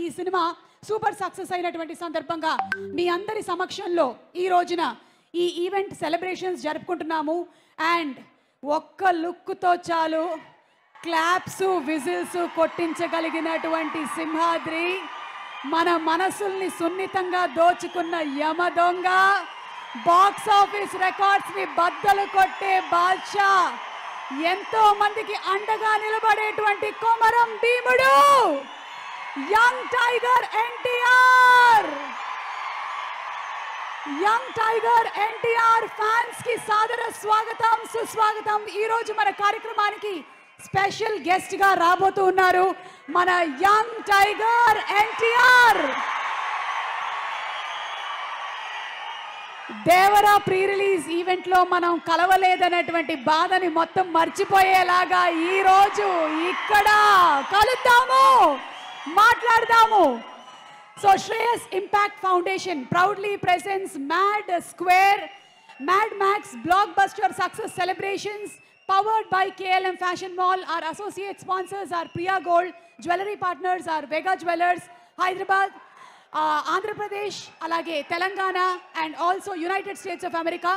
ఈ cinema super success అయినటువంటి సందర్భంగా మీ అందరి సమక్షంలో ఈ రోజున ఈ ఈవెంట్ సెలబ్రేషన్స్ జరుపుకుంటున్నాము. అండ్ ఒక్క లుక్తో చాలు క్లాప్స్ విజిల్స్ కొట్టించగలిగినటువంటి సింహాద్రి, మన మనసుల్ని సున్నితంగా దోచుకున్న యమ దొంగ, బాక్స్ ఆఫీస్ రికార్డ్స్ ని బద్దలు కొట్టే బాద్షా, ఎంతో మందికి అండగా నిలబడేటువంటి కొమరం భీముడు, young tiger NTR. Young tiger NTR fans కి సాదర స్వాగతం, సుస్వాగతం. ఈ రోజు మన కార్యక్రమానికి స్పెషల్ గెస్ట్ గా రాబోతూ ఉన్నారు మన young tiger NTR. Devara pre release event లో మనం కలవలేదనేటువంటి బాధని మొత్తం మర్చిపోయేలాగా ఈ రోజు ఇక్కడ కలుద్దాము, మాట్లాడదాము. So Shreyas impact foundation proudly presents Mad Square Mad Max blockbuster success celebrations powered by KLM Fashion Mall. Our associate sponsors are Priya Gold, jewelry partners are Vega Jewelers, Hyderabad, Andhra Pradesh, alage Telangana and also United States of America.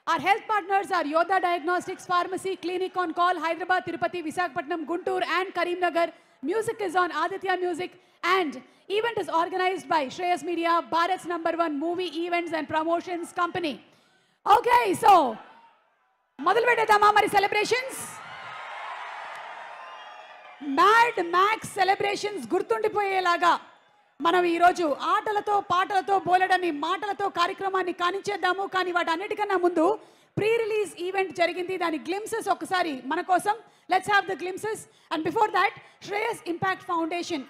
Our health partners are Yoda Diagnostics Pharmacy, Clinic on Call, Hyderabad, Tirupati, Visakhapatnam, Guntur and Karimnagar. Music is on Aditya Music and event is organized by Shreyas Media, Bharat's #1 movie events and promotions company. Okay, so మొదలు పెట్టేద్దామా మరి celebrations? Mad max celebrations గుర్తుండిపోయేలాగా మనం ఈరోజు ఆటలతో పాటలతో బోలెడని మాటలతో కార్యక్రమాన్ని కానిచ్చేద్దాము. కానీ వాటన్నిటికన్నా ముందు ప్రీ రిలీజ్ ఈవెంట్ జరిగింది, దాని గ్లిమ్సెస్ ఒకసారి మన కోసం. Let's have the glimpses. And before that Shreyas impact foundation